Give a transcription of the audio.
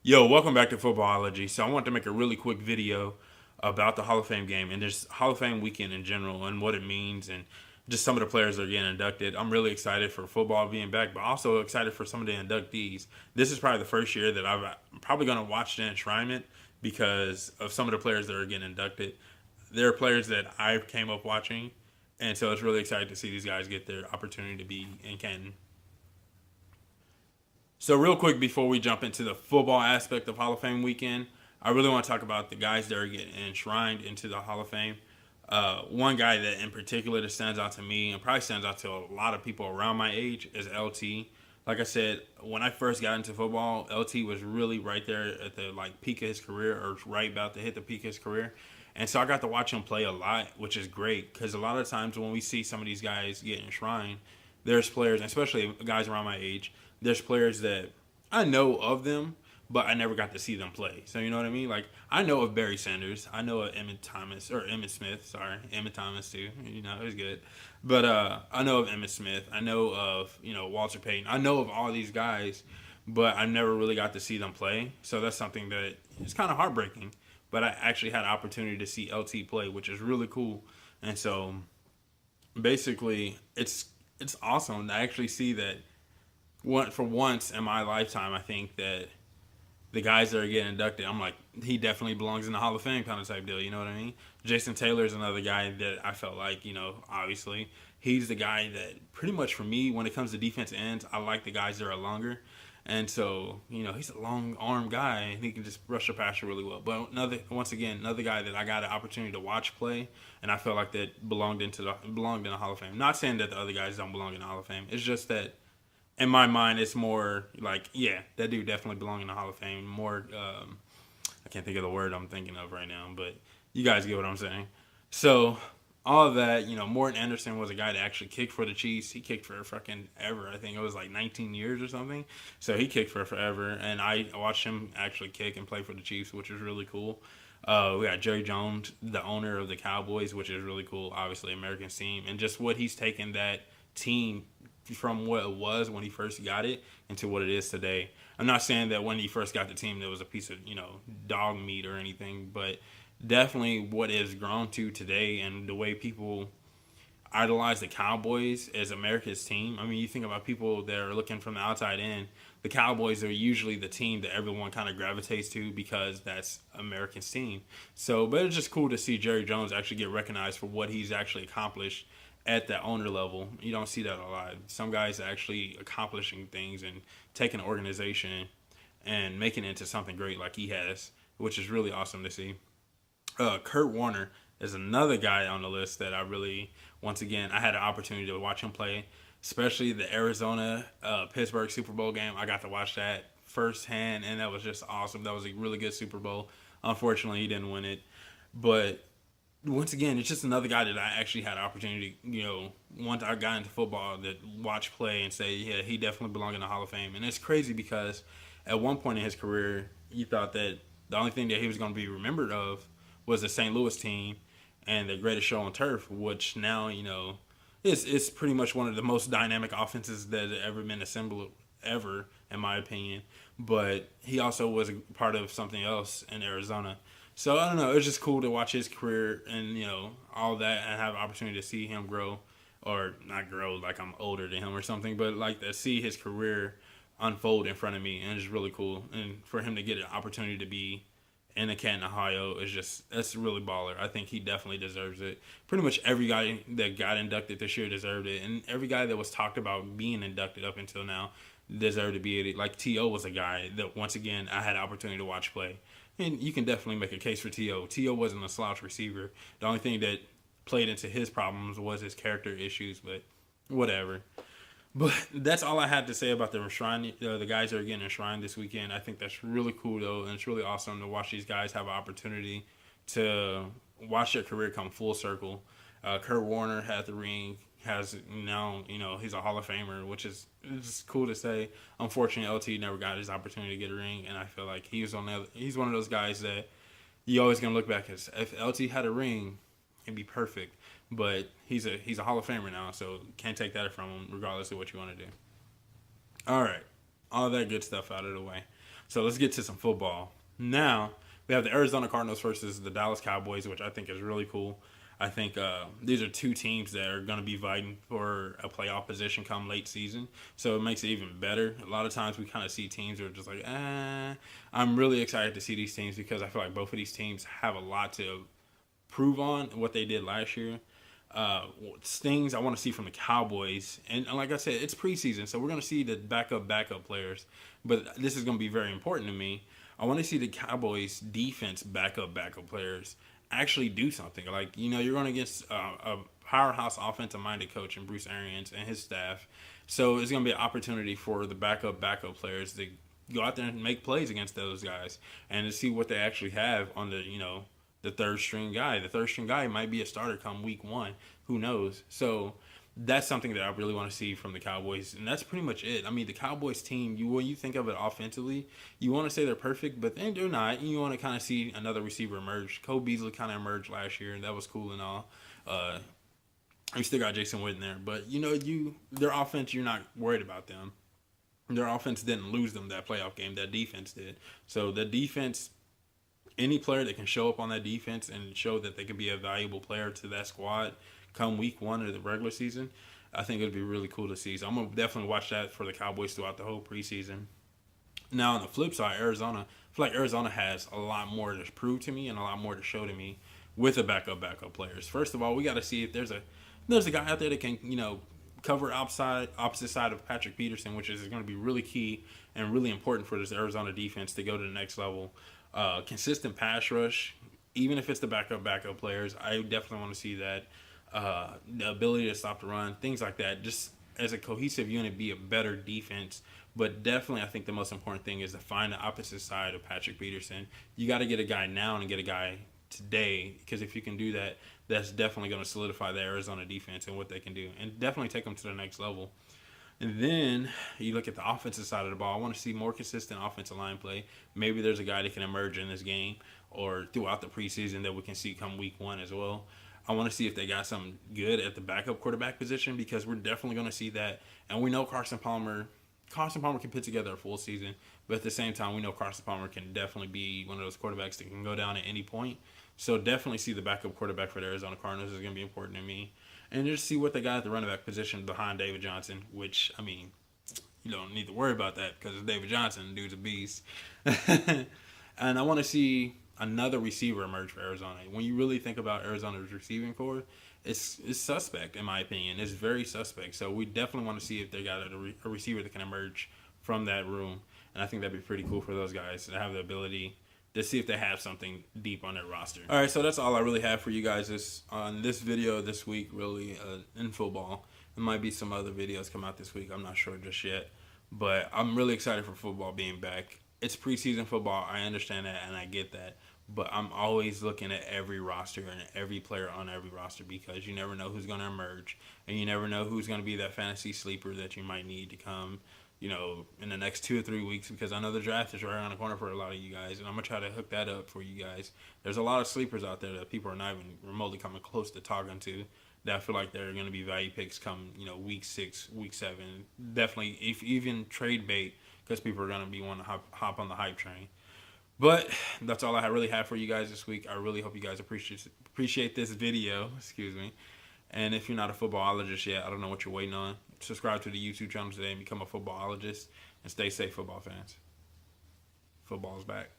Yo, welcome back to Footballology. So I want to make a really quick video about the Hall of Fame game and just Hall of Fame weekend in general and what it means and just some of the players that are getting inducted. I'm really excited for football being back, but also excited for some of the inductees. This is probably the first year that I'm probably going to watch the enshrinement because of some of the players that are getting inducted. There are players that I came up watching, and so it's really exciting to see these guys get their opportunity to be in Canton. So, real quick before we jump into the football aspect of Hall of Fame weekend, I really want to talk about the guys that are getting enshrined into the Hall of Fame. One guy that in particular that stands out to me and probably stands out to a lot of people around my age is LT. Like I said, when I first got into football, LT was really right there at the peak of his career, or right about to hit the peak of his career. And so I got to watch him play a lot, which is great because a lot of times when we see some of these guys get enshrined, there's players, especially guys around my age, there's players that I know of them, but I never got to see them play. So you know what I mean? Like I know of Barry Sanders, I know of Emmett Thomas or Emmett Smith. Sorry, Emmett Thomas too. You know it was good, but I know of Emmett Smith. I know of Walter Payton. I know of all these guys, but I never really got to see them play. So that's something that is kind of heartbreaking. But I actually had an opportunity to see LT play, which is really cool. And so basically, it's awesome to actually see that for once in my lifetime, I think that the guys that are getting inducted, I'm like, he definitely belongs in the Hall of Fame kind of type deal. You know what I mean? Jason Taylor is another guy that I felt like, obviously, he's the guy that pretty much for me, when it comes to defense ends, I like the guys that are longer. And so, he's a long arm guy and he can just rush the passer really well. But once again, another guy that I got an opportunity to watch play and I felt like that belonged in the Hall of Fame. Not saying that the other guys don't belong in the Hall of Fame. It's just that in my mind, it's more like, yeah, that dude definitely belongs in the Hall of Fame. More, I can't think of the word I'm thinking of right now, but you guys get what I'm saying. So, all of that, Morton Anderson was a guy that actually kicked for the Chiefs. He kicked for fucking ever. I think it was like 19 years or something. So he kicked for forever, and I watched him actually kick and play for the Chiefs, which was really cool. We got Jerry Jones, the owner of the Cowboys, which is really cool. Obviously, American team, and just what he's taken that team from what it was when he first got it into what it is today. I'm not saying that when he first got the team there was a piece of dog meat or anything, but definitely what it has grown to today and the way people idolize the Cowboys as America's team. I mean, you think about people that are looking from the outside in. The Cowboys are usually the team that everyone kind of gravitates to because that's America's team. So, but it's just cool to see Jerry Jones actually get recognized for what he's actually accomplished at that owner level. You don't see that a lot. Some guys are actually accomplishing things and taking an organization and making it into something great like he has, which is really awesome to see. Kurt Warner is another guy on the list that I really, once again, I had an opportunity to watch him play, especially the Arizona Pittsburgh Super Bowl game. I got to watch that firsthand, and that was just awesome. That was a really good Super Bowl. Unfortunately, he didn't win it, but once again, it's just another guy that I actually had an opportunity, once I got into football, that watch play and say, yeah, he definitely belonged in the Hall of Fame. And it's crazy because at one point in his career, you thought that the only thing that he was going to be remembered of was the St. Louis team and the greatest show on turf, which now, it's pretty much one of the most dynamic offenses that has ever been assembled, ever, in my opinion. But he also was a part of something else in Arizona. So I don't know. It was just cool to watch his career and all that, and have an opportunity to see him grow, or not grow like I'm older than him or something, but like to see his career unfold in front of me, and it's really cool. And for him to get an opportunity to be in the Canton, Ohio, is just that's really baller. I think he definitely deserves it. Pretty much every guy that got inducted this year deserved it, and every guy that was talked about being inducted up until now deserved to be it. Like T.O. was a guy that once again I had an opportunity to watch play. And you can definitely make a case for T.O. T.O. wasn't a slouch receiver. The only thing that played into his problems was his character issues, but whatever. But that's all I had to say about the guys that are getting enshrined this weekend. I think that's really cool, though, and it's really awesome to watch these guys have an opportunity to watch their career come full circle. Kurt Warner had the ring, has now, he's a Hall of Famer, which is it's cool to say. Unfortunately, LT never got his opportunity to get a ring, and I feel like he's one of those guys that you always gonna look back as if LT had a ring, it'd be perfect. But he's a Hall of Famer now, so can't take that from him, regardless of what you want to do. All right, all that good stuff out of the way. So let's get to some football. Now, we have the Arizona Cardinals versus the Dallas Cowboys, which I think is really cool. I think these are two teams that are going to be fighting for a playoff position come late season. So it makes it even better. A lot of times we kind of see teams that are just like, I'm really excited to see these teams because I feel like both of these teams have a lot to prove on what they did last year. Things I want to see from the Cowboys, and like I said, it's preseason, so we're going to see the backup players. But this is going to be very important to me. I want to see the Cowboys defense backup players actually do something. Like, you're going against a powerhouse offensive minded coach in Bruce Arians and his staff, so it's going to be an opportunity for the backup players to go out there and make plays against those guys and to see what they actually have on the third string guy. The third string guy might be a starter come week 1. Who knows? So that's something that I really want to see from the Cowboys. And that's pretty much it. I mean, the Cowboys team, when you think of it offensively, you want to say they're perfect, but they're not. You want to kind of see another receiver emerge. Cole Beasley kind of emerged last year, and that was cool and all. You still got Jason Witten there. But, their offense, you're not worried about them. Their offense didn't lose them that playoff game. That defense did. So the defense, any player that can show up on that defense and show that they can be a valuable player to that squad come week 1 of the regular season, I think it would be really cool to see. So I'm going to definitely watch that for the Cowboys throughout the whole preseason. Now, on the flip side, Arizona, I feel like Arizona has a lot more to prove to me and a lot more to show to me with the backup players. First of all, we got to see if there's a guy out there that can, cover opposite side of Patrick Peterson, which is going to be really key and really important for this Arizona defense to go to the next level. Consistent pass rush, even if it's the backup players, I definitely want to see that. The ability to stop the run, things like that, just as a cohesive unit, be a better defense. But definitely, I think the most important thing is to find the opposite side of Patrick Peterson. You got to get a guy now and get a guy today, because if you can do that, that's definitely going to solidify the Arizona defense and what they can do, and definitely take them to the next level. And then you look at the offensive side of the ball. I want to see more consistent offensive line play. Maybe there's a guy that can emerge in this game or throughout the preseason that we can see come week 1 as well. I want to see if they got something good at the backup quarterback position, because we're definitely going to see that. And we know Carson Palmer can put together a full season, but at the same time, we know Carson Palmer can definitely be one of those quarterbacks that can go down at any point. So definitely see the backup quarterback for the Arizona Cardinals is going to be important to me. And just see what they got at the running back position behind David Johnson, which, I mean, you don't need to worry about that because it's David Johnson. The dude's a beast. And I want to see another receiver emerge for Arizona. When you really think about Arizona's receiving core, it's suspect, in my opinion. It's very suspect. So we definitely want to see if they got a receiver that can emerge from that room. And I think that'd be pretty cool for those guys to have the ability to see if they have something deep on their roster. All right, so that's all I really have for you guys on this video this week, really, in football. There might be some other videos come out this week. I'm not sure just yet. But I'm really excited for football being back. It's preseason football. I understand that, and I get that. But I'm always looking at every roster and every player on every roster, because you never know who's going to emerge. And you never know who's going to be that fantasy sleeper that you might need to come in the next 2 or 3 weeks, because I know the draft is right around the corner for a lot of you guys, and I'm going to try to hook that up for you guys. There's a lot of sleepers out there that people are not even remotely coming close to talking to that I feel like they're going to be value picks come, week 6, week 7. Definitely, if even trade bait, because people are going to be wanting to hop on the hype train. But that's all I really have for you guys this week. I really hope you guys appreciate this video. Excuse me. And if you're not a footballologist yet, I don't know what you're waiting on. Subscribe to the YouTube channel today and become a footballologist. And stay safe, football fans. Football's back.